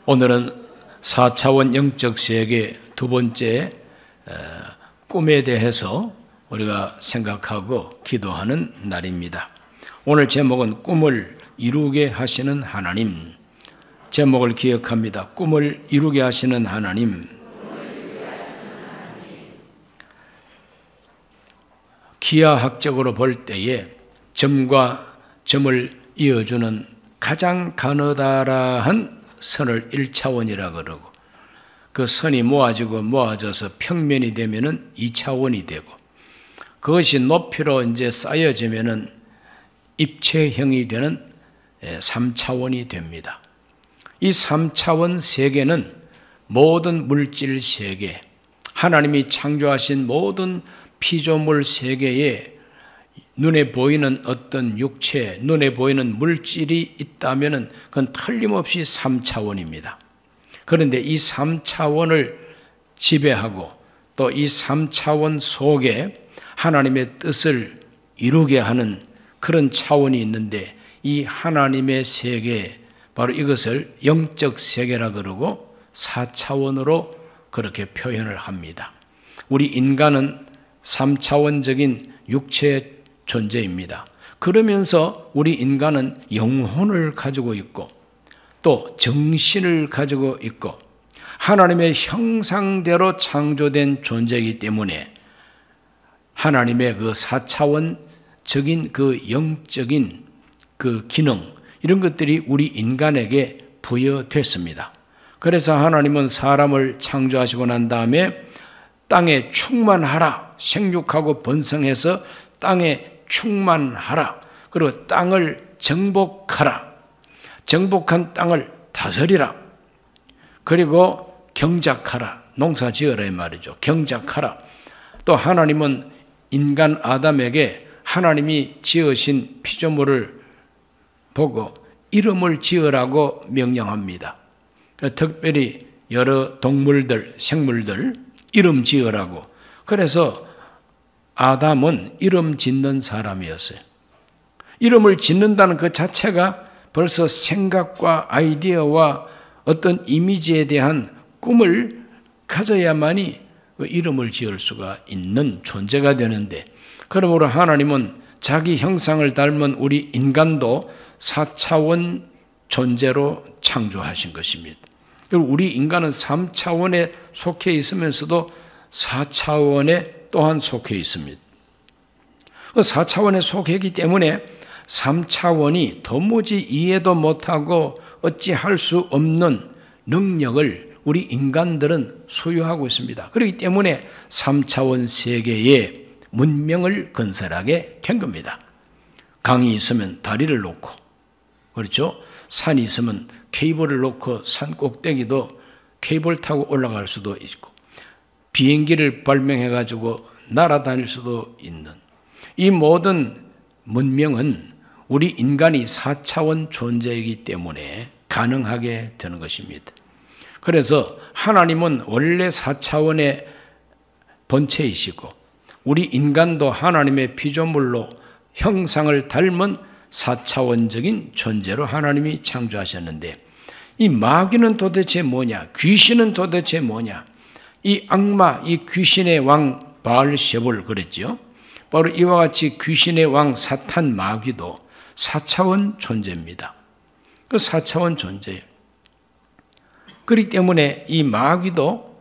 오늘은 4차원 영적 세계 두 번째 꿈에 대해서 우리가 생각하고 기도하는 날입니다. 오늘 제목은 꿈을 이루게 하시는 하나님. 제목을 기억합니다. 꿈을 이루게 하시는 하나님. 기하학적으로 볼 때에 점과 점을 이어주는 가장 가느다란 선을 1차원이라 그러고, 그 선이 모아져서 평면이 되면은 2차원이 되고, 그것이 높이로 이제 쌓여지면은 입체형이 되는 3차원이 됩니다. 이 3차원 세계는 모든 물질 세계, 하나님이 창조하신 모든 피조물 세계에 눈에 보이는 어떤 육체, 눈에 보이는 물질이 있다면은 그건 틀림없이 3차원입니다. 그런데 이 3차원을 지배하고 또 이 3차원 속에 하나님의 뜻을 이루게 하는 그런 차원이 있는데, 이 하나님의 세계, 바로 이것을 영적 세계라 그러고 4차원으로 그렇게 표현을 합니다. 우리 인간은 3차원적인 육체의 존재입니다. 그러면서 우리 인간은 영혼을 가지고 있고 또 정신을 가지고 있고 하나님의 형상대로 창조된 존재이기 때문에 하나님의 그 4차원적인 그 영적인 그 기능, 이런 것들이 우리 인간에게 부여됐습니다. 그래서 하나님은 사람을 창조하시고 난 다음에 땅에 충만하라, 생육하고 번성해서 땅에 충만하라, 그리고 땅을 정복하라, 정복한 땅을 다스리라, 그리고 경작하라, 농사 지어라 이 말이죠. 경작하라. 또 하나님은 인간 아담에게 하나님이 지으신 피조물을 보고 이름을 지으라고 명령합니다. 특별히 여러 동물들, 생물들 이름 지으라고. 그래서 아담은 이름 짓는 사람이었어요. 이름을 짓는다는 그 자체가 벌써 생각과 아이디어와 어떤 이미지에 대한 꿈을 가져야만이 그 이름을 지을 수가 있는 존재가 되는데, 그러므로 하나님은 자기 형상을 닮은 우리 인간도 4차원 존재로 창조하신 것입니다. 그리고 우리 인간은 3차원에 속해 있으면서도 4차원에 또한 속해 있습니다. 4차원에 속해 있기 때문에 3차원이 도무지 이해도 못하고 어찌할 수 없는 능력을 우리 인간들은 소유하고 있습니다. 그렇기 때문에 3차원 세계에 문명을 건설하게 된 겁니다. 강이 있으면 다리를 놓고, 그렇죠? 산이 있으면 케이블을 놓고 산 꼭대기도 케이블 타고 올라갈 수도 있고, 비행기를 발명해가지고 날아다닐 수도 있는 이 모든 문명은 우리 인간이 4차원 존재이기 때문에 가능하게 되는 것입니다. 그래서 하나님은 원래 4차원의 본체이시고 우리 인간도 하나님의 피조물로 형상을 닮은 4차원적인 존재로 하나님이 창조하셨는데, 이 마귀는 도대체 뭐냐? 귀신은 도대체 뭐냐? 이 악마, 이 귀신의 왕 바알세불 그랬죠. 바로 이와 같이 귀신의 왕 사탄 마귀도 4차원 존재입니다. 그 4차원 존재예요. 그렇기 때문에 이 마귀도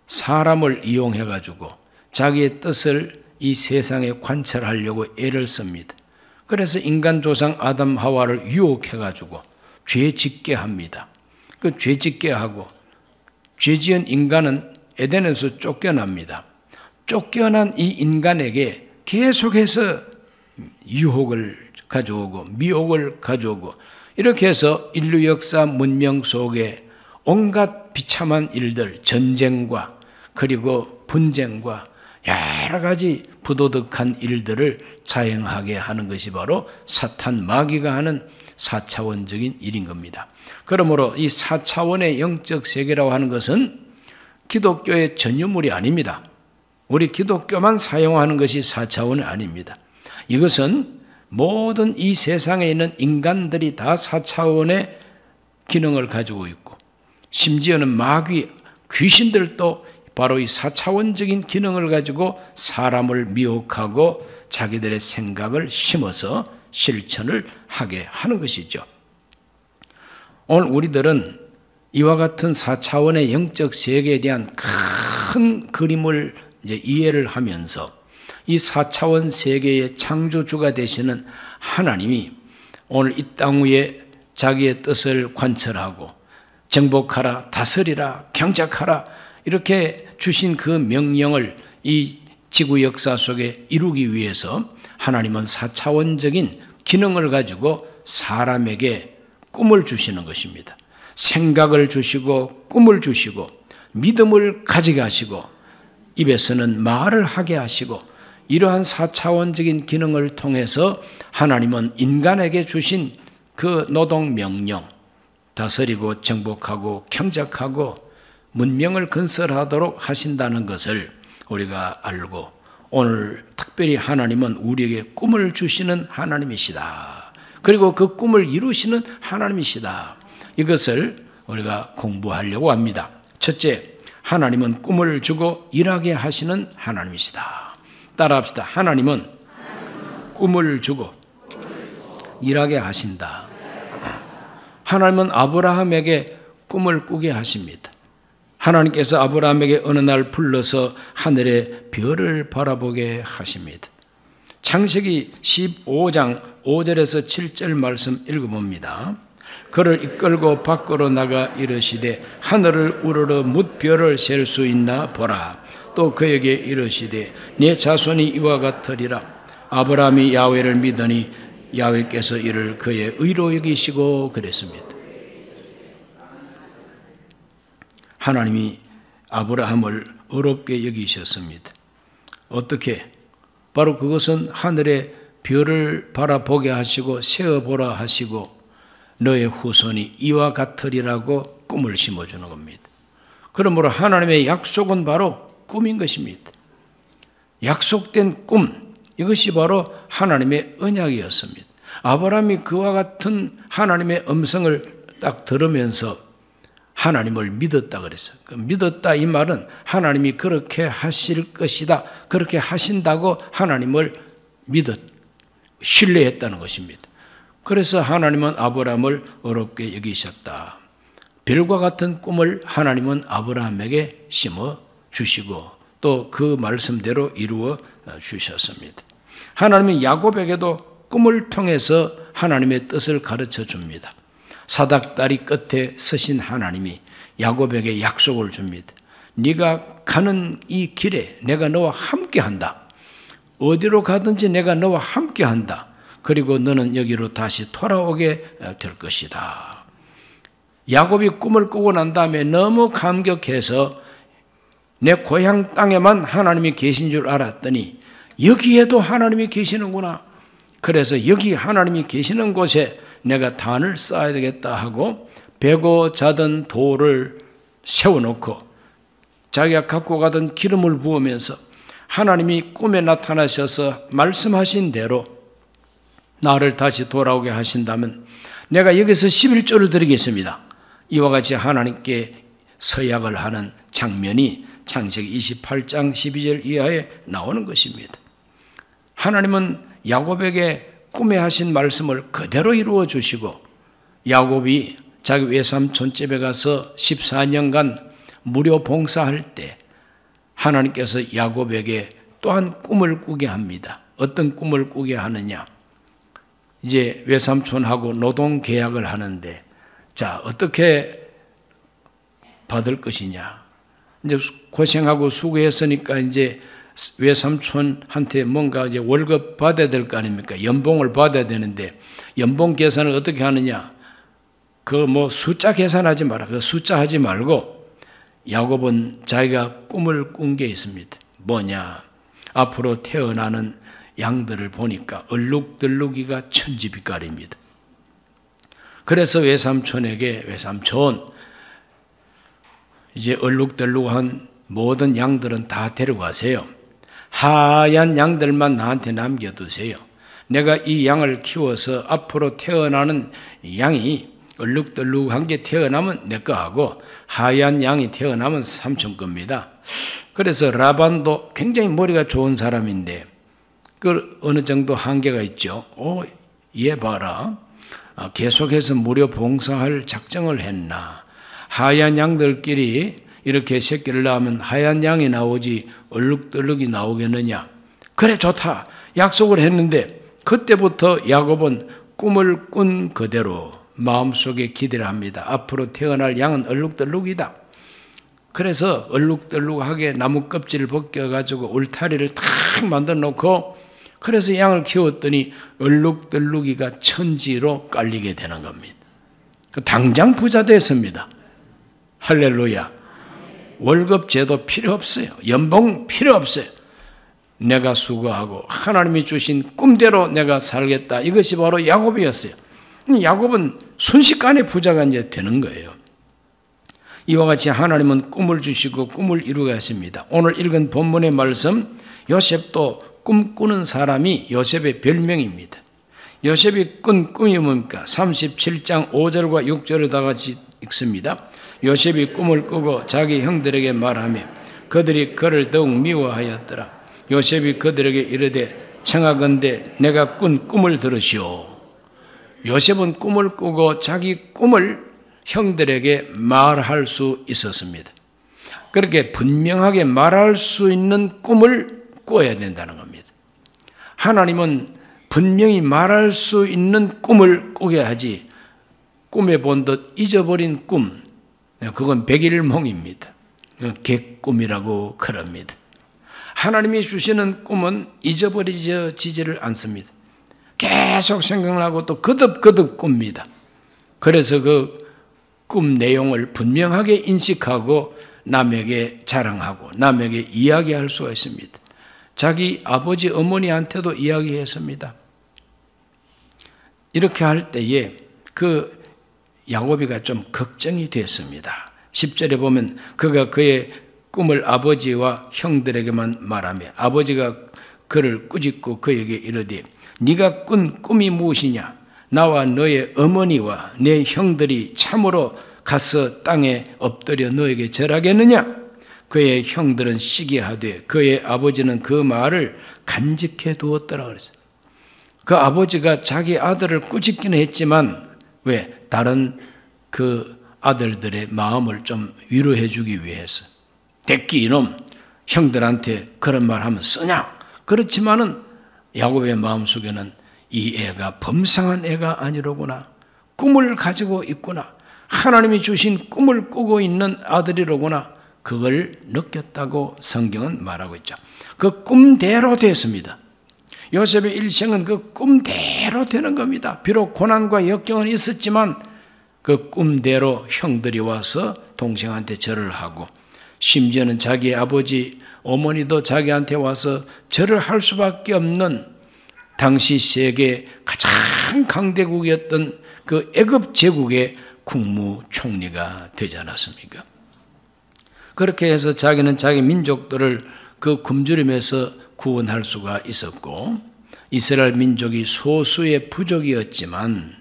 사람을 이용해가지고 자기의 뜻을 이 세상에 관철하려고 애를 씁니다. 그래서 인간 조상 아담 하와를 유혹해가지고 죄 짓게 합니다. 그 죄 짓게 하고 죄 지은 인간은 에덴에서 쫓겨납니다. 쫓겨난 이 인간에게 계속해서 유혹을 가져오고 미혹을 가져오고, 이렇게 해서 인류 역사 문명 속에 온갖 비참한 일들, 전쟁과 그리고 분쟁과 여러 가지 부도덕한 일들을 자행하게 하는 것이 바로 사탄 마귀가 하는 4차원적인 일인 겁니다. 그러므로 이 4차원의 영적 세계라고 하는 것은 기독교의 전유물이 아닙니다. 우리 기독교만 사용하는 것이 4차원이 아닙니다. 이것은 모든 이 세상에 있는 인간들이 다 4차원의 기능을 가지고 있고 심지어는 마귀, 귀신들도 바로 이 4차원적인 기능을 가지고 사람을 미혹하고 자기들의 생각을 심어서 실천을 하게 하는 것이죠. 오늘 우리들은 이와 같은 4차원의 영적 세계에 대한 큰 그림을 이제 이해를 하면서 이 4차원 세계의 창조주가 되시는 하나님이 오늘 이 땅 위에 자기의 뜻을 관철하고 정복하라, 다스리라, 경작하라 이렇게 주신 그 명령을 이 지구 역사 속에 이루기 위해서 하나님은 4차원적인 기능을 가지고 사람에게 꿈을 주시는 것입니다. 생각을 주시고 꿈을 주시고 믿음을 가지게 하시고 입에서는 말을 하게 하시고 이러한 4차원적인 기능을 통해서 하나님은 인간에게 주신 그 노동 명령, 다스리고 정복하고 경작하고 문명을 건설하도록 하신다는 것을 우리가 알고 오늘 특별히 하나님은 우리에게 꿈을 주시는 하나님이시다. 그리고 그 꿈을 이루시는 하나님이시다. 이것을 우리가 공부하려고 합니다. 첫째, 하나님은 꿈을 주고 일하게 하시는 하나님이시다. 따라합시다. 하나님은 꿈을 주고 일하게 하신다. 하나님은 아브라함에게 꿈을 꾸게 하십니다. 하나님께서 아브라함에게 어느 날 불러서 하늘의 별을 바라보게 하십니다. 창세기 15장 5절에서 7절 말씀 읽어봅니다. 그를 이끌고 밖으로 나가 이르시되 하늘을 우러러 뭇별을 셀 수 있나 보라. 또 그에게 이르시되 네 자손이 이와 같으리라. 아브라함이 야훼를 믿으니 야훼께서 이를 그의 의로 여기시고 그랬습니다. 하나님이 아브라함을 의롭게 여기셨습니다. 어떻게? 바로 그것은 하늘의 별을 바라보게 하시고 세어보라 하시고 너의 후손이 이와 같으리라고 꿈을 심어주는 겁니다. 그러므로 하나님의 약속은 바로 꿈인 것입니다. 약속된 꿈, 이것이 바로 하나님의 언약이었습니다. 아브라함이 그와 같은 하나님의 음성을 딱 들으면서 하나님을 믿었다 그랬어요. 믿었다 이 말은 하나님이 그렇게 하실 것이다. 그렇게 하신다고 하나님을 신뢰했다는 것입니다. 그래서 하나님은 아브라함을 어렵게 여기셨다. 별과 같은 꿈을 하나님은 아브라함에게 심어 주시고 또 그 말씀대로 이루어 주셨습니다. 하나님은 야곱에게도 꿈을 통해서 하나님의 뜻을 가르쳐 줍니다. 사닥다리 끝에 서신 하나님이 야곱에게 약속을 줍니다. 네가 가는 이 길에 내가 너와 함께한다. 어디로 가든지 내가 너와 함께한다. 그리고 너는 여기로 다시 돌아오게 될 것이다. 야곱이 꿈을 꾸고 난 다음에 너무 감격해서 내 고향 땅에만 하나님이 계신 줄 알았더니 여기에도 하나님이 계시는구나. 그래서 여기 하나님이 계시는 곳에 내가 단을 쌓아야 되겠다 하고 베고 자던 돌을 세워놓고 자기가 갖고 가던 기름을 부으면서 하나님이 꿈에 나타나셔서 말씀하신 대로 나를 다시 돌아오게 하신다면 내가 여기서 11조를 드리겠습니다. 이와 같이 하나님께 서약을 하는 장면이 창세기 28장 12절 이하에 나오는 것입니다. 하나님은 야곱에게 꿈에 하신 말씀을 그대로 이루어 주시고 야곱이 자기 외삼촌 집에 가서 14년간 무료 봉사할 때 하나님께서 야곱에게 또한 꿈을 꾸게 합니다. 어떤 꿈을 꾸게 하느냐? 이제 외삼촌하고 노동 계약을 하는데 자, 어떻게 받을 것이냐? 이제 고생하고 수고했으니까 이제 외삼촌한테 뭔가 이제 월급 받아야 될 거 아닙니까? 연봉을 받아야 되는데 연봉 계산을 어떻게 하느냐? 그 숫자 계산하지 마라. 그 숫자 하지 말고 야곱은 자기가 꿈을 꾼 게 있습니다. 뭐냐? 앞으로 태어나는 양들을 보니까 얼룩덜룩이가 천지빛깔입니다. 그래서 외삼촌에게 외삼촌 이제 얼룩덜룩한 모든 양들은 다 데려가세요. 하얀 양들만 나한테 남겨두세요. 내가 이 양을 키워서 앞으로 태어나는 양이 얼룩덜룩한 게 태어나면 내 거 하고 하얀 양이 태어나면 삼촌 겁니다. 그래서 라반도 굉장히 머리가 좋은 사람인데 그 어느 정도 한계가 있죠. 얘 봐라. 계속해서 무료 봉사할 작정을 했나. 하얀 양들끼리 이렇게 새끼를 낳으면 하얀 양이 나오지 얼룩덜룩이 나오겠느냐. 그래 좋다. 약속을 했는데 그때부터 야곱은 꿈을 꾼 그대로 마음속에 기대를 합니다. 앞으로 태어날 양은 얼룩덜룩이다. 그래서 얼룩덜룩하게 나무 껍질을 벗겨가지고 울타리를 탁 만들어 놓고 그래서 양을 키웠더니 얼룩덜룩이가 천지로 깔리게 되는 겁니다. 당장 부자 됐습니다. 할렐루야. 월급 제도 필요 없어요. 연봉 필요 없어요. 내가 수고하고 하나님이 주신 꿈대로 내가 살겠다. 이것이 바로 야곱이었어요. 야곱은 순식간에 부자가 이제 되는 거예요. 이와 같이 하나님은 꿈을 주시고 꿈을 이루게 하십니다. 오늘 읽은 본문의 말씀, 요셉도 꿈꾸는 사람이 요셉의 별명입니다. 요셉이 꾼 꿈이 뭡니까? 37장 5절과 6절을 다 같이 읽습니다. 요셉이 꿈을 꾸고 자기 형들에게 말하며 그들이 그를 더욱 미워하였더라. 요셉이 그들에게 이르되 청하건대 내가 꾼 꿈을 들으시오. 요셉은 꿈을 꾸고 자기 꿈을 형들에게 말할 수 있었습니다. 그렇게 분명하게 말할 수 있는 꿈을 꿔야 된다는 겁니다. 하나님은 분명히 말할 수 있는 꿈을 꾸게 하지 꿈에 본 듯 잊어버린 꿈, 그건 백일몽입니다. 개꿈이라고 그럽니다. 하나님이 주시는 꿈은 잊어버리지를 않습니다. 계속 생각나고 또 거듭거듭 꿉니다. 그래서 그 꿈 내용을 분명하게 인식하고 남에게 자랑하고 남에게 이야기할 수가 있습니다. 자기 아버지 어머니한테도 이야기했습니다. 이렇게 할 때에 그 야곱이가 좀 걱정이 됐습니다. 10절에 보면 그가 그의 꿈을 아버지와 형들에게만 말하며 아버지가 그를 꾸짖고 그에게 이르되 네가 꾼 꿈이 무엇이냐? 나와 너의 어머니와 내 형들이 참으로 가서 땅에 엎드려 너에게 절하겠느냐? 그의 형들은 시기하되 그의 아버지는 그 말을 간직해 두었더라 그랬어요. 그 아버지가 자기 아들을 꾸짖기는 했지만 왜? 다른 그 아들들의 마음을 좀 위로해 주기 위해서. 대끼 이놈 형들한테 그런 말 하면 쓰냐? 그렇지만은 야곱의 마음속에는 이 애가 범상한 애가 아니로구나. 꿈을 가지고 있구나. 하나님이 주신 꿈을 꾸고 있는 아들이로구나. 그걸 느꼈다고 성경은 말하고 있죠. 그 꿈대로 됐습니다. 요셉의 일생은 그 꿈대로 되는 겁니다. 비록 고난과 역경은 있었지만 그 꿈대로 형들이 와서 동생한테 절을 하고 심지어는 자기 아버지 어머니도 자기한테 와서 절을 할 수밖에 없는 당시 세계 가장 강대국이었던 그 애굽 제국의 국무총리가 되지 않았습니까? 그렇게 해서 자기는 자기 민족들을 그 굶주림에서 구원할 수가 있었고 이스라엘 민족이 소수의 부족이었지만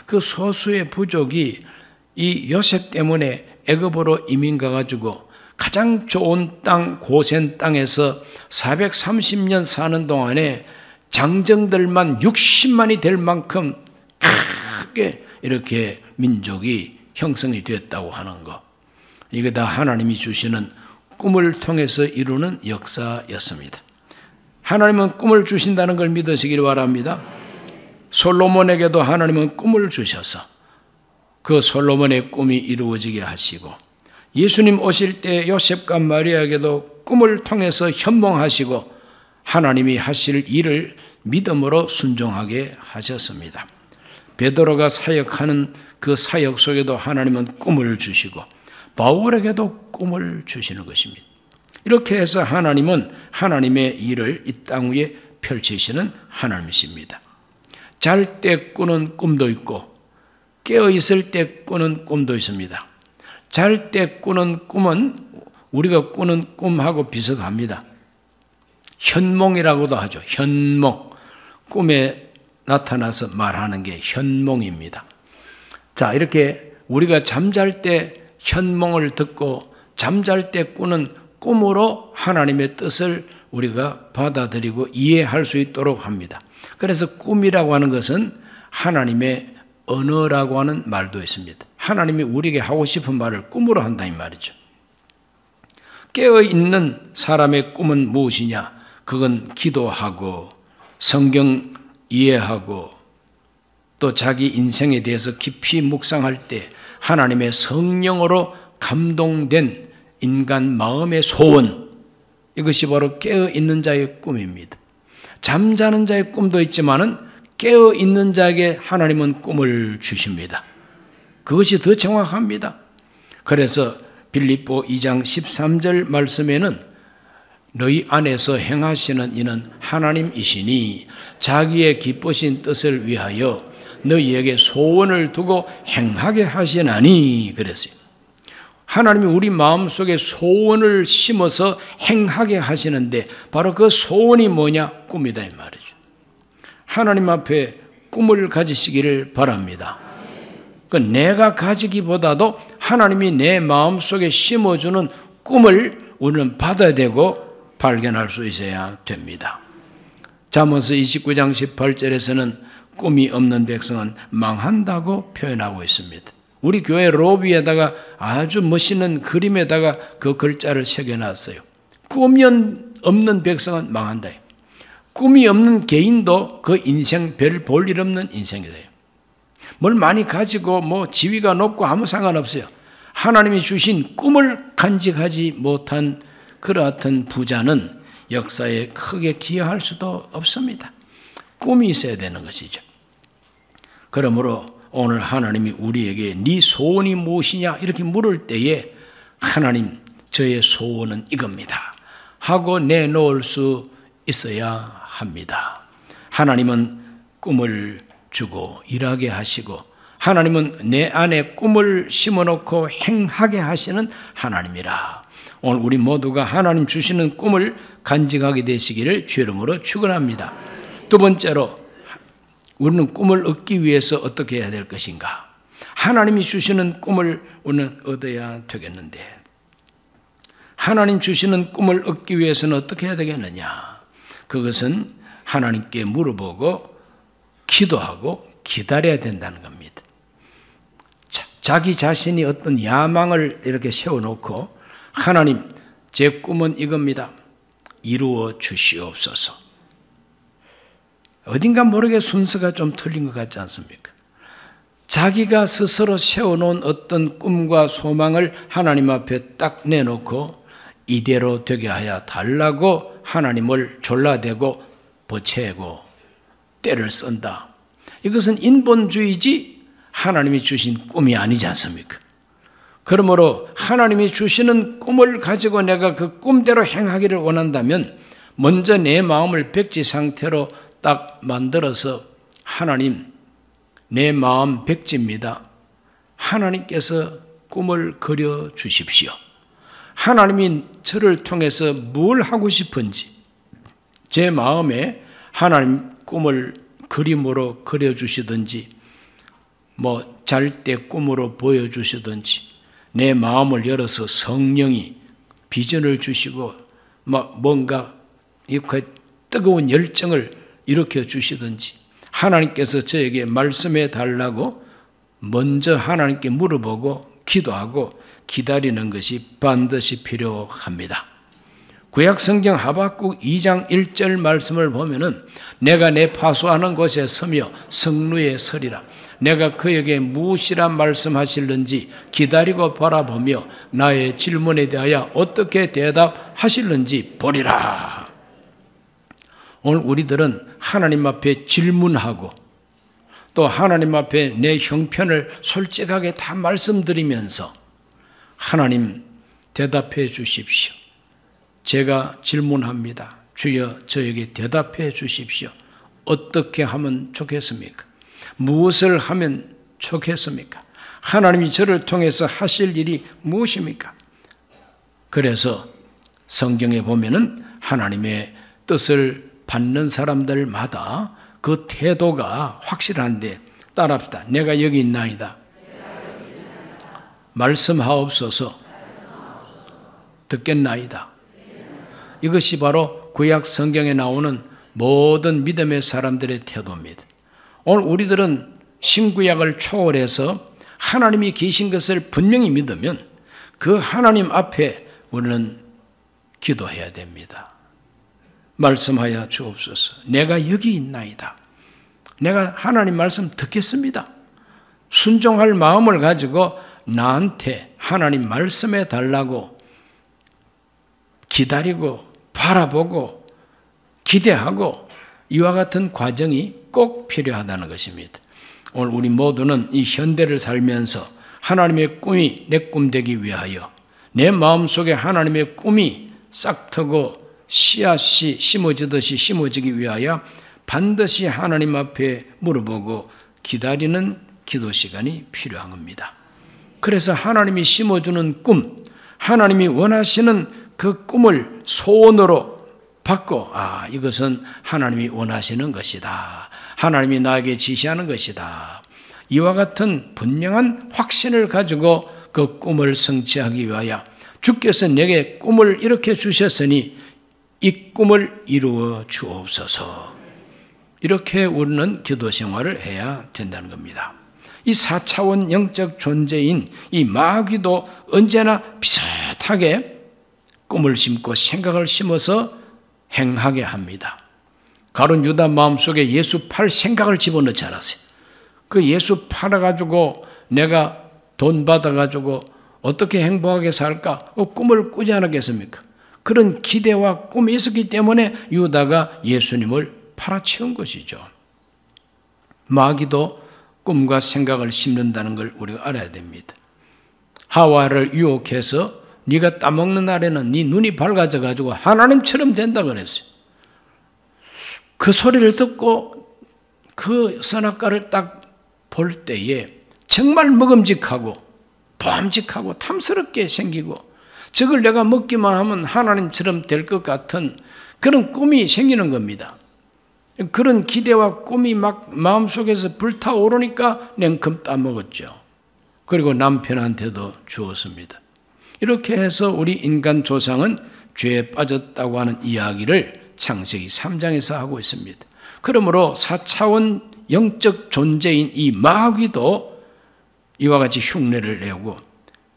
그 소수의 부족이 이 요셉 때문에 애굽으로 이민 가가지고 가장 좋은 땅 고센 땅에서 430년 사는 동안에 장정들만 60만이 될 만큼 크게 이렇게 민족이 형성이 됐다고 하는 것. 이게 다 하나님이 주시는 꿈을 통해서 이루는 역사였습니다. 하나님은 꿈을 주신다는 걸 믿으시길 바랍니다. 솔로몬에게도 하나님은 꿈을 주셔서 그 솔로몬의 꿈이 이루어지게 하시고 예수님 오실 때 요셉과 마리아에게도 꿈을 통해서 현몽하시고 하나님이 하실 일을 믿음으로 순종하게 하셨습니다. 베드로가 사역하는 그 사역 속에도 하나님은 꿈을 주시고 바울에게도 꿈을 주시는 것입니다. 이렇게 해서 하나님은 하나님의 일을 이 땅 위에 펼치시는 하나님이십니다. 잘 때 꾸는 꿈도 있고 깨어 있을 때 꾸는 꿈도 있습니다. 잘 때 꾸는 꿈은 우리가 꾸는 꿈하고 비슷합니다. 현몽이라고도 하죠. 현몽. 꿈에 나타나서 말하는 게 현몽입니다. 자, 이렇게 우리가 잠잘 때 현몽을 듣고 잠잘 때 꾸는 꿈으로 하나님의 뜻을 우리가 받아들이고 이해할 수 있도록 합니다. 그래서 꿈이라고 하는 것은 하나님의 언어라고 하는 말도 있습니다. 하나님이 우리에게 하고 싶은 말을 꿈으로 한다 이 말이죠. 깨어있는 사람의 꿈은 무엇이냐? 그건 기도하고 성경 이해하고 또 자기 인생에 대해서 깊이 묵상할 때 하나님의 성령으로 감동된 인간 마음의 소원, 이것이 바로 깨어있는 자의 꿈입니다. 잠자는 자의 꿈도 있지만은 깨어있는 자에게 하나님은 꿈을 주십니다. 그것이 더 정확합니다. 그래서 빌립보 2장 13절 말씀에는 너희 안에서 행하시는 이는 하나님이시니 자기의 기쁘신 뜻을 위하여 너희에게 소원을 두고 행하게 하시나니 그랬어요. 하나님이 우리 마음속에 소원을 심어서 행하게 하시는데 바로 그 소원이 뭐냐? 꿈이다 이 말이죠. 하나님 앞에 꿈을 가지시기를 바랍니다. 그 내가 가지기보다도 하나님이 내 마음속에 심어주는 꿈을 우리는 받아야 되고 발견할 수 있어야 됩니다. 잠언서 29장 18절에서는 꿈이 없는 백성은 망한다고 표현하고 있습니다. 우리 교회 로비에다가 아주 멋있는 그림에다가 그 글자를 새겨놨어요. 꿈이 없는 백성은 망한다. 꿈이 없는 개인도 그 인생 별 볼 일 없는 인생이 돼요. 뭘 많이 가지고 뭐 지위가 높고 아무 상관없어요. 하나님이 주신 꿈을 간직하지 못한 그러한 부자는 역사에 크게 기여할 수도 없습니다. 꿈이 있어야 되는 것이죠. 그러므로 오늘 하나님이 우리에게 네 소원이 무엇이냐 이렇게 물을 때에 하나님 저의 소원은 이겁니다 하고 내놓을 수 있어야 합니다. 하나님은 꿈을 주고 일하게 하시고 하나님은 내 안에 꿈을 심어놓고 행하게 하시는 하나님이라. 오늘 우리 모두가 하나님 주시는 꿈을 간직하게 되시기를 주의 이름으로 축원합니다. 두 번째로 우리는 꿈을 얻기 위해서 어떻게 해야 될 것인가? 하나님이 주시는 꿈을 우리는 얻어야 되겠는데 하나님 주시는 꿈을 얻기 위해서는 어떻게 해야 되겠느냐? 그것은 하나님께 물어보고 기도하고 기다려야 된다는 겁니다. 자기 자신이 어떤 야망을 이렇게 세워놓고 하나님 제 꿈은 이겁니다. 이루어 주시옵소서. 어딘가 모르게 순서가 좀 틀린 것 같지 않습니까? 자기가 스스로 세워놓은 어떤 꿈과 소망을 하나님 앞에 딱 내놓고 이대로 되게 하여 달라고 하나님을 졸라대고 버채고 때를 쓴다. 이것은 인본주의지 하나님이 주신 꿈이 아니지 않습니까? 그러므로 하나님이 주시는 꿈을 가지고 내가 그 꿈대로 행하기를 원한다면 먼저 내 마음을 백지 상태로 딱 만들어서 하나님 내 마음 백지입니다. 하나님께서 꿈을 그려 주십시오. 하나님이 저를 통해서 뭘 하고 싶은지 제 마음에 하나님 꿈을 그림으로 그려주시든지 뭐 잘 때 꿈으로 보여주시든지 내 마음을 열어서 성령이 비전을 주시고 막 뭔가 이렇게 뜨거운 열정을 일으켜 주시든지 하나님께서 저에게 말씀해 달라고 먼저 하나님께 물어보고 기도하고 기다리는 것이 반드시 필요합니다. 구약 성경 하박국 2장 1절 말씀을 보면은 내가 내 파수하는 곳에 서며 성루에 서리라. 내가 그에게 무엇이라 말씀하실는지 기다리고 바라보며 나의 질문에 대하여 어떻게 대답하실는지 보리라. 오늘 우리들은 하나님 앞에 질문하고 또 하나님 앞에 내 형편을 솔직하게 다 말씀드리면서 하나님 대답해 주십시오. 제가 질문합니다. 주여 저에게 대답해 주십시오. 어떻게 하면 좋겠습니까? 무엇을 하면 좋겠습니까? 하나님이 저를 통해서 하실 일이 무엇입니까? 그래서 성경에 보면은 하나님의 뜻을 받는 사람들마다 그 태도가 확실한데 따라합시다. 내가 여기 있나이다. 말씀하옵소서. 듣겠나이다. 이것이 바로 구약 성경에 나오는 모든 믿음의 사람들의 태도입니다. 오늘 우리들은 신구약을 초월해서 하나님이 계신 것을 분명히 믿으면 그 하나님 앞에 우리는 기도해야 됩니다. 말씀하여 주옵소서. 내가 여기 있나이다. 내가 하나님 말씀 듣겠습니다. 순종할 마음을 가지고 나한테 하나님 말씀해 달라고 기다리고 바라보고 기대하고 이와 같은 과정이 꼭 필요하다는 것입니다. 오늘 우리 모두는 이 현대를 살면서 하나님의 꿈이 내 꿈 되기 위하여 내 마음속에 하나님의 꿈이 싹트고 씨앗이 심어지듯이 심어지기 위하여 반드시 하나님 앞에 물어보고 기다리는 기도 시간이 필요한 겁니다. 그래서 하나님이 심어주는 꿈, 하나님이 원하시는 그 꿈을 소원으로 받고 이것은 하나님이 원하시는 것이다. 하나님이 나에게 지시하는 것이다. 이와 같은 분명한 확신을 가지고 그 꿈을 성취하기 위하여 주께서 내게 꿈을 이렇게 주셨으니 이 꿈을 이루어 주옵소서. 이렇게 우리는 기도 생활을 해야 된다는 겁니다. 이 4차원 영적 존재인 이 마귀도 언제나 비슷하게 꿈을 심고 생각을 심어서 행하게 합니다. 가룟 유다 마음속에 예수 팔 생각을 집어넣지 않았어요. 그 예수 팔아가지고 내가 돈 받아가지고 어떻게 행복하게 살까? 꿈을 꾸지 않았겠습니까? 그런 기대와 꿈이 있었기 때문에 유다가 예수님을 팔아치운 것이죠. 마귀도 꿈과 생각을 심는다는 걸 우리가 알아야 됩니다. 하와를 유혹해서 네가 따먹는 날에는 네 눈이 밝아져가지고 하나님처럼 된다 그랬어요. 그 소리를 듣고 그 선악과를 딱 볼 때에 정말 먹음직하고 보암직하고 탐스럽게 생기고 저걸 내가 먹기만 하면 하나님처럼 될 것 같은 그런 꿈이 생기는 겁니다. 그런 기대와 꿈이 막 마음속에서 불타오르니까 냉큼 따먹었죠. 그리고 남편한테도 주었습니다. 이렇게 해서 우리 인간 조상은 죄에 빠졌다고 하는 이야기를 창세기 3장에서 하고 있습니다. 그러므로 4차원 영적 존재인 이 마귀도 이와 같이 흉내를 내고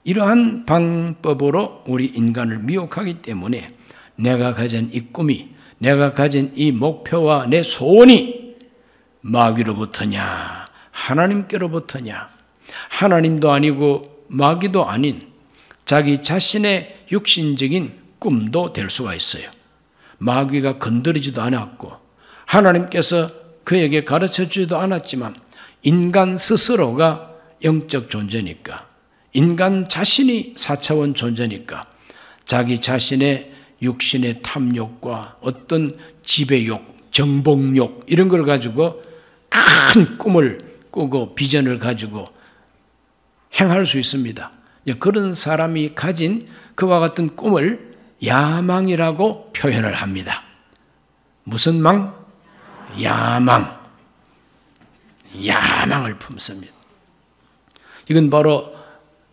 이러한 방법으로 우리 인간을 미혹하기 때문에 내가 가진 이 꿈이, 내가 가진 이 목표와 내 소원이 마귀로부터냐 하나님께로부터냐, 하나님도 아니고 마귀도 아닌 자기 자신의 육신적인 꿈도 될 수가 있어요. 마귀가 건드리지도 않았고 하나님께서 그에게 가르쳐주지도 않았지만 인간 스스로가 영적 존재니까, 인간 자신이 4차원 존재니까 자기 자신의 육신의 탐욕과 어떤 지배욕, 정복욕 이런 걸 가지고 큰 꿈을 꾸고 비전을 가지고 행할 수 있습니다. 그런 사람이 가진 그와 같은 꿈을 야망이라고 표현을 합니다. 무슨 망? 야망. 야망을 품습니다. 이건 바로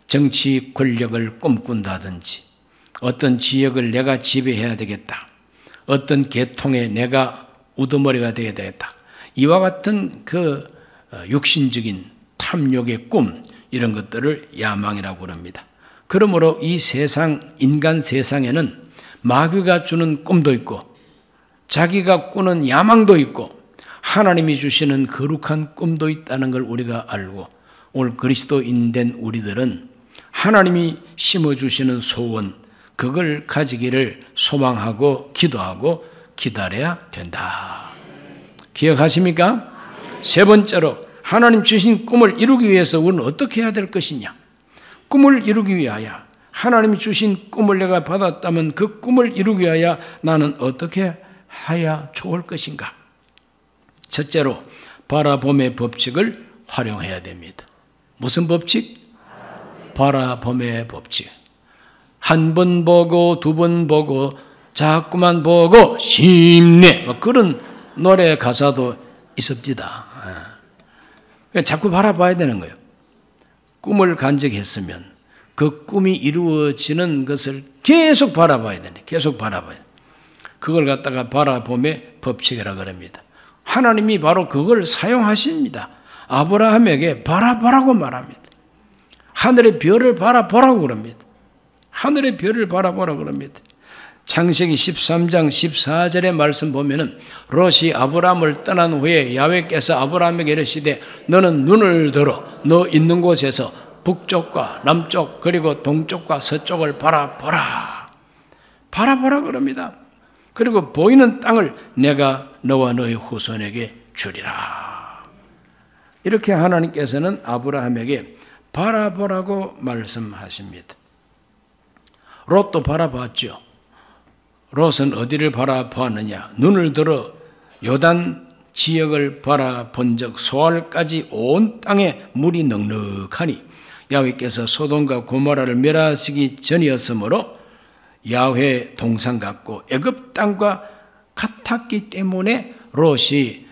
정치 권력을 꿈꾼다든지 어떤 지역을 내가 지배해야 되겠다, 어떤 계통에 내가 우두머리가 되어야 되겠다, 이와 같은 그 육신적인 탐욕의 꿈, 이런 것들을 야망이라고 그럽니다. 그러므로 이 세상, 인간 세상에는 마귀가 주는 꿈도 있고 자기가 꾸는 야망도 있고 하나님이 주시는 거룩한 꿈도 있다는 걸 우리가 알고 오늘 그리스도인 된 우리들은 하나님이 심어주시는 소원, 그걸 가지기를 소망하고 기도하고 기다려야 된다. 기억하십니까? 세 번째로 하나님 주신 꿈을 이루기 위해서 우리는 어떻게 해야 될 것이냐? 꿈을 이루기 위하여, 하나님이 주신 꿈을 내가 받았다면 그 꿈을 이루기 위하여 나는 어떻게 해야 좋을 것인가? 첫째로 바라봄의 법칙을 활용해야 됩니다. 무슨 법칙? 바라봄의 법칙. 한 번 보고 두 번 보고 자꾸만 보고 심내, 그런 노래 가사도 있습니다. 자꾸 바라봐야 되는 거예요. 꿈을 간직했으면 그 꿈이 이루어지는 것을 계속 바라봐야 되네. 계속 바라봐야 돼. 그걸 갖다가 바라봄의 법칙이라 그럽니다. 하나님이 바로 그걸 사용하십니다. 아브라함에게 바라보라고 말합니다. 하늘의 별을 바라보라고 그럽니다. 하늘의 별을 바라보라고 그럽니다. 창세기 13장 14절의 말씀 보면은 롯이 아브라함을 떠난 후에 야훼께서 아브라함에게 이르시되 너는 눈을 들어 너 있는 곳에서 북쪽과 남쪽 그리고 동쪽과 서쪽을 바라보라. 바라보라 그럽니다. 그리고 보이는 땅을 내가 너와 너의 후손에게 주리라. 이렇게 하나님께서는 아브라함에게 바라보라고 말씀하십니다. 롯도 바라봤죠. 롯은 어디를 바라보았느냐? 눈을 들어 요단 지역을 바라본 적 소알까지 온 땅에 물이 넉넉하니 야훼께서 소돔과 고모라를 멸하시기 전이었으므로 야훼 동상 같고 애굽 땅과 같았기 때문에 롯이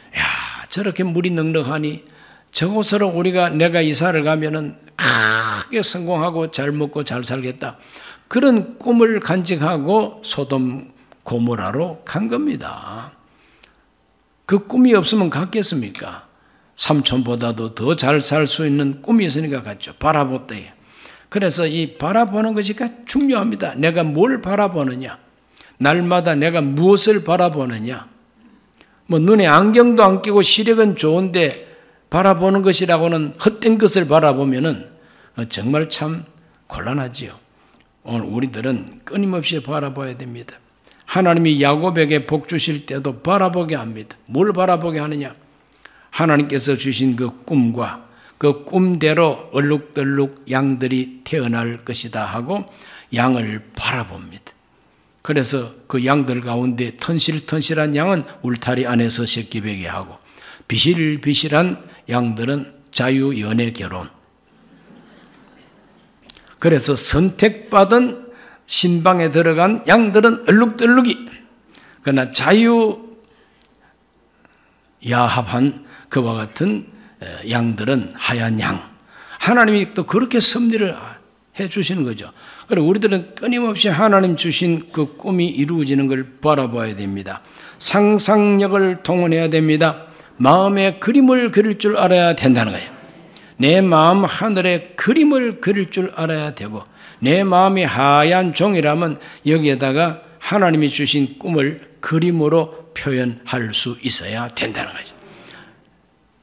저렇게 물이 넉넉하니 저곳으로 내가 이사를 가면은 크게 성공하고 잘 먹고 잘 살겠다. 그런 꿈을 간직하고 소돔 고모라로 간 겁니다. 그 꿈이 없으면 갔겠습니까? 삼촌보다도 더 잘 살 수 있는 꿈이 있으니까 갔죠. 바라보다. 그래서 이 바라보는 것이 중요합니다. 내가 뭘 바라보느냐? 날마다 내가 무엇을 바라보느냐? 눈에 안경도 안 끼고 시력은 좋은데 바라보는 것이라고는 헛된 것을 바라보면은 정말 참 곤란하지요. 오늘 우리들은 끊임없이 바라봐야 됩니다. 하나님이 야곱에게 복 주실 때도 바라보게 합니다. 뭘 바라보게 하느냐? 하나님께서 주신 그 꿈과 그 꿈대로 얼룩덜룩 양들이 태어날 것이다 하고 양을 바라봅니다. 그래서 그 양들 가운데 턴실턴실한 양은 울타리 안에서 새끼 베게 하고 비실비실한 양들은 자유연애 결혼. 그래서 선택받은 신방에 들어간 양들은 얼룩덜룩이, 그러나 자유야합한 그와 같은 양들은 하얀 양. 하나님이 또 그렇게 섭리를 해 주시는 거죠. 그리고 우리들은 끊임없이 하나님 주신 그 꿈이 이루어지는 걸 바라봐야 됩니다. 상상력을 동원해야 됩니다. 마음의 그림을 그릴 줄 알아야 된다는 거예요. 내 마음 하늘에 그림을 그릴 줄 알아야 되고, 내 마음이 하얀 종이라면 여기에다가 하나님이 주신 꿈을 그림으로 표현할 수 있어야 된다는 거죠.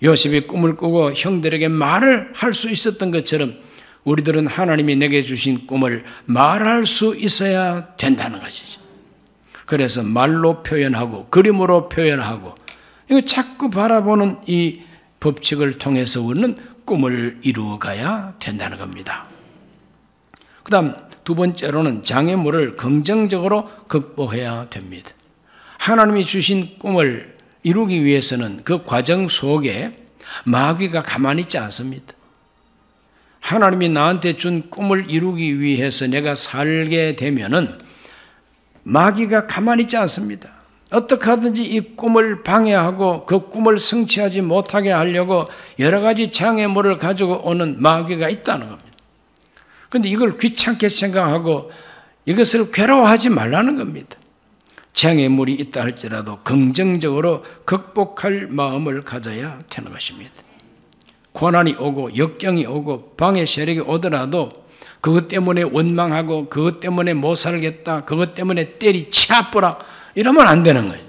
요셉이 꿈을 꾸고 형들에게 말을 할 수 있었던 것처럼 우리들은 하나님이 내게 주신 꿈을 말할 수 있어야 된다는 것이죠. 그래서 말로 표현하고 그림으로 표현하고, 이거 자꾸 바라보는 이 법칙을 통해서 우리는 꿈을 이루어가야 된다는 겁니다. 그 다음 두 번째로는 장애물을 긍정적으로 극복해야 됩니다. 하나님이 주신 꿈을 이루기 위해서는 그 과정 속에 마귀가 가만히 있지 않습니다. 하나님이 나한테 준 꿈을 이루기 위해서 내가 살게 되면은 마귀가 가만히 있지 않습니다. 어떻게 하든지 이 꿈을 방해하고 그 꿈을 성취하지 못하게 하려고 여러 가지 장애물을 가지고 오는 마귀가 있다는 겁니다. 그런데 이걸 귀찮게 생각하고 이것을 괴로워하지 말라는 겁니다. 장애물이 있다 할지라도 긍정적으로 극복할 마음을 가져야 되는 것입니다. 고난이 오고 역경이 오고 방해 세력이 오더라도 그것 때문에 원망하고 그것 때문에 못 살겠다, 그것 때문에 때리치아보라 이러면 안 되는 거예요.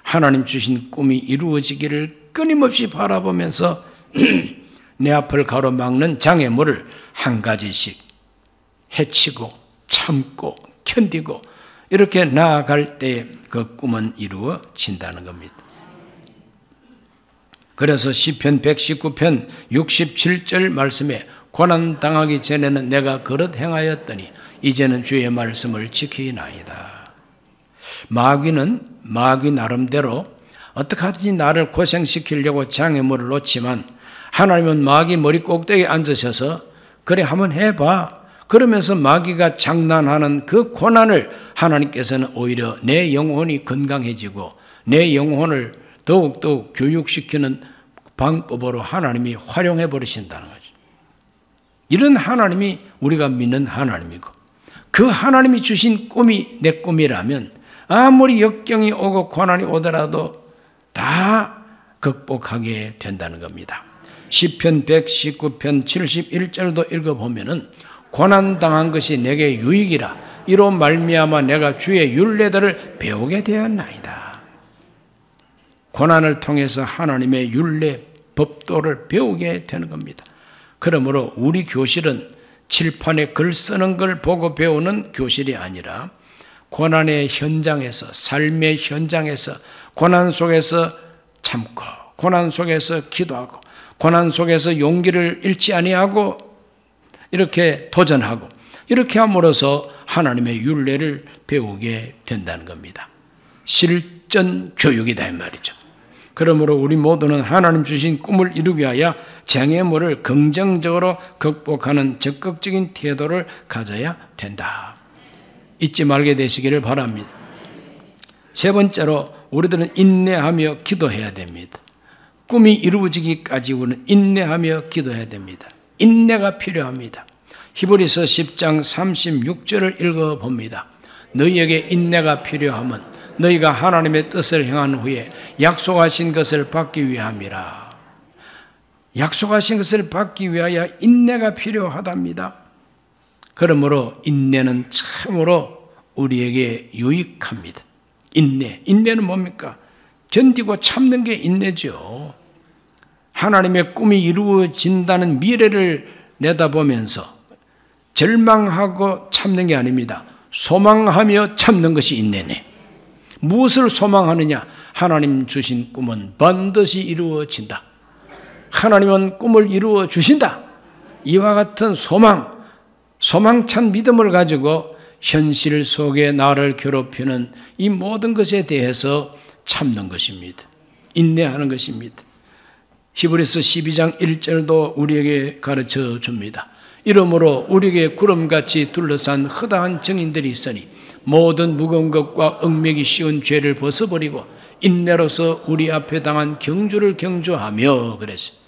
하나님 주신 꿈이 이루어지기를 끊임없이 바라보면서 내 앞을 가로막는 장애물을 한 가지씩 해치고 참고 견디고 이렇게 나아갈 때 그 꿈은 이루어진다는 겁니다. 그래서 시편 119편 67절 말씀에 고난당하기 전에는 내가 그릇 행하였더니 이제는 주의 말씀을 지키나이다. 마귀는 마귀 나름대로 어떻게 하든지 나를 고생시키려고 장애물을 놓지만 하나님은 마귀 머리 꼭대기에 앉으셔서 그래 한번 해봐. 그러면서 마귀가 장난하는 그 고난을 하나님께서는 오히려 내 영혼이 건강해지고 내 영혼을 더욱더욱 교육시키는 방법으로 하나님이 활용해 버리신다는 거죠. 이런 하나님이 우리가 믿는 하나님이고, 그 하나님이 주신 꿈이 내 꿈이라면 아무리 역경이 오고 고난이 오더라도 다 극복하게 된다는 겁니다. 시편 119편 71절도 읽어보면은 고난당한 것이 내게 유익이라 이로 말미암아 내가 주의 율례들을 배우게 되었나이다. 고난을 통해서 하나님의 율례 법도를 배우게 되는 겁니다. 그러므로 우리 교실은 칠판에 글 쓰는 걸 보고 배우는 교실이 아니라 고난의 현장에서, 삶의 현장에서, 고난 속에서 참고, 고난 속에서 기도하고, 고난 속에서 용기를 잃지 아니하고 이렇게 도전하고, 이렇게 함으로써 하나님의 율례를 배우게 된다는 겁니다. 실전 교육이다 이 말이죠. 그러므로 우리 모두는 하나님 주신 꿈을 이루기 위하여 장애물을 긍정적으로 극복하는 적극적인 태도를 가져야 된다. 잊지 말게 되시기를 바랍니다. 세 번째로 우리들은 인내하며 기도해야 됩니다. 꿈이 이루어지기까지 우리는 인내하며 기도해야 됩니다. 인내가 필요합니다. 히브리서 10장 36절을 읽어봅니다. 너희에게 인내가 필요하면 너희가 하나님의 뜻을 행한 후에 약속하신 것을 받기 위함이라. 약속하신 것을 받기 위하여 인내가 필요하답니다. 그러므로 인내는 참으로 우리에게 유익합니다. 인내는 뭡니까? 견디고 참는 게 인내죠. 하나님의 꿈이 이루어진다는 미래를 내다보면서 절망하고 참는 게 아닙니다. 소망하며 참는 것이 인내네. 무엇을 소망하느냐? 하나님 주신 꿈은 반드시 이루어진다. 하나님은 꿈을 이루어 주신다. 이와 같은 소망찬 믿음을 가지고 현실 속에 나를 괴롭히는 이 모든 것에 대해서 참는 것입니다. 인내하는 것입니다. 히브리서 12장 1절도 우리에게 가르쳐 줍니다. 이러므로 우리에게 구름같이 둘러싼 허다한 증인들이 있으니 모든 무거운 것과 얽매기 쉬운 죄를 벗어버리고 인내로서 우리 앞에 당한 경주를 경주하며 그랬어요.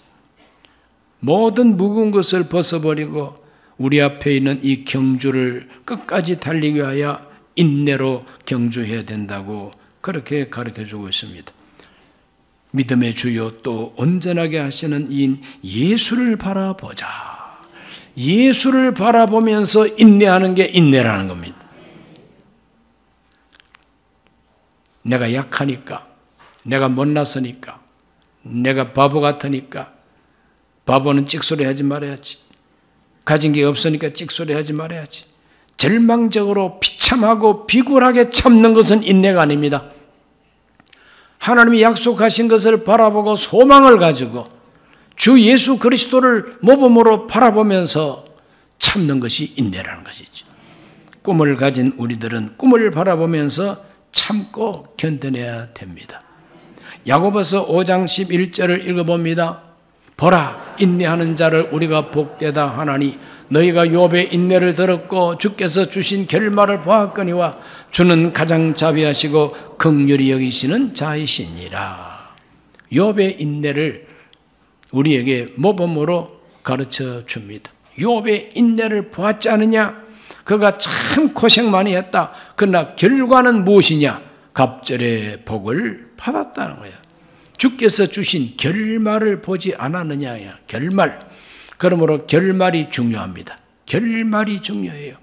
모든 무거운 것을 벗어버리고 우리 앞에 있는 이 경주를 끝까지 달리기 위하여 인내로 경주해야 된다고 그렇게 가르쳐주고 있습니다. 믿음의 주요 또 온전하게 하시는 이인 예수를 바라보자. 예수를 바라보면서 인내하는 게 인내라는 겁니다. 내가 약하니까, 내가 못났으니까, 내가 바보 같으니까, 바보는 찍소리 하지 말아야지. 가진 게 없으니까 찍소리 하지 말아야지. 절망적으로 비참하고 비굴하게 참는 것은 인내가 아닙니다. 하나님이 약속하신 것을 바라보고 소망을 가지고 주 예수 그리스도를 모범으로 바라보면서 참는 것이 인내라는 것이죠. 꿈을 가진 우리들은 꿈을 바라보면서 참고 견뎌내야 됩니다. 야고보서 5장 11절을 읽어봅니다. 보라, 인내하는 자를 우리가 복되다 하나니 너희가 욥의 인내를 들었고 주께서 주신 결말을 보았거니와 주는 가장 자비하시고 긍휼히 여기시는 자이시니라. 욥의 인내를 우리에게 모범으로 가르쳐 줍니다. 욥의 인내를 보았지 않느냐? 그가 참 고생 많이 했다. 그러나 결과는 무엇이냐? 갑절의 복을 받았다는 거야. 주께서 주신 결말을 보지 않았느냐? 결말. 그러므로 결말이 중요합니다. 결말이 중요해요.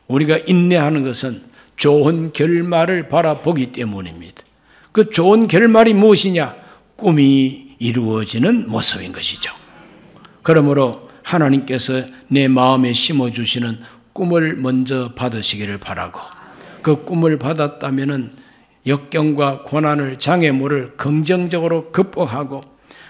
우리가 인내하는 것은 좋은 결말을 바라보기 때문입니다. 그 좋은 결말이 무엇이냐? 꿈이 이루어지는 모습인 것이죠. 그러므로 하나님께서 내 마음에 심어주시는 꿈을 먼저 받으시기를 바라고, 그 꿈을 받았다면 역경과 고난을, 장애물을 긍정적으로 극복하고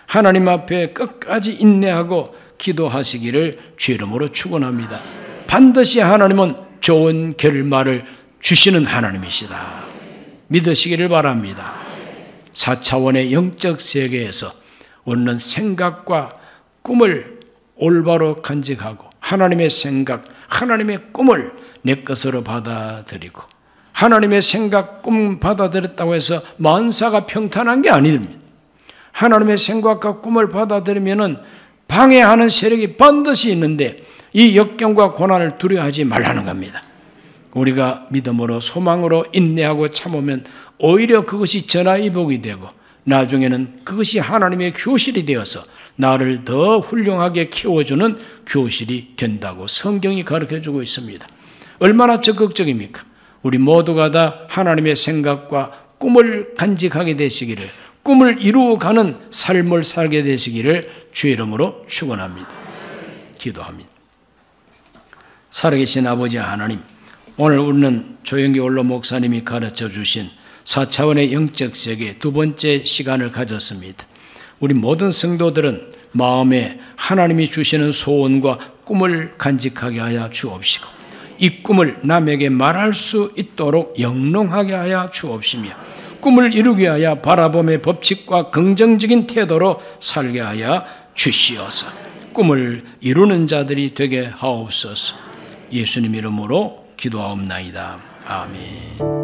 하나님 앞에 끝까지 인내하고 기도하시기를 주 이름으로 축원합니다. 반드시 하나님은 좋은 결말을 주시는 하나님이시다. 믿으시기를 바랍니다. 4차원의 영적 세계에서 우리는 생각과 꿈을 올바로 간직하고 하나님의 생각, 하나님의 꿈을 내 것으로 받아들이고, 하나님의 생각, 꿈 받아들였다고 해서 만사가 평탄한 게 아닙니다. 하나님의 생각과 꿈을 받아들이면은 방해하는 세력이 반드시 있는데 이 역경과 고난을 두려워하지 말라는 겁니다. 우리가 믿음으로 소망으로 인내하고 참으면 오히려 그것이 전화위복이 되고 나중에는 그것이 하나님의 교실이 되어서 나를 더 훌륭하게 키워주는 교실이 된다고 성경이 가르쳐주고 있습니다. 얼마나 적극적입니까? 우리 모두가 다 하나님의 생각과 꿈을 간직하게 되시기를, 꿈을 이루어가는 삶을 살게 되시기를 주의 이름으로 축원합니다. 기도합니다. 살아계신 아버지 하나님, 오늘 우리는 조영기 원로 목사님이 가르쳐 주신 4차원의 영적 세계 두 번째 시간을 가졌습니다. 우리 모든 성도들은 마음에 하나님이 주시는 소원과 꿈을 간직하게 하여 주옵시고 이 꿈을 남에게 말할 수 있도록 영롱하게 하여 주옵시며 꿈을 이루게 하여 바라봄의 법칙과 긍정적인 태도로 살게 하여 주시어서 꿈을 이루는 자들이 되게 하옵소서. 예수님 이름으로 기도하옵나이다. 아멘.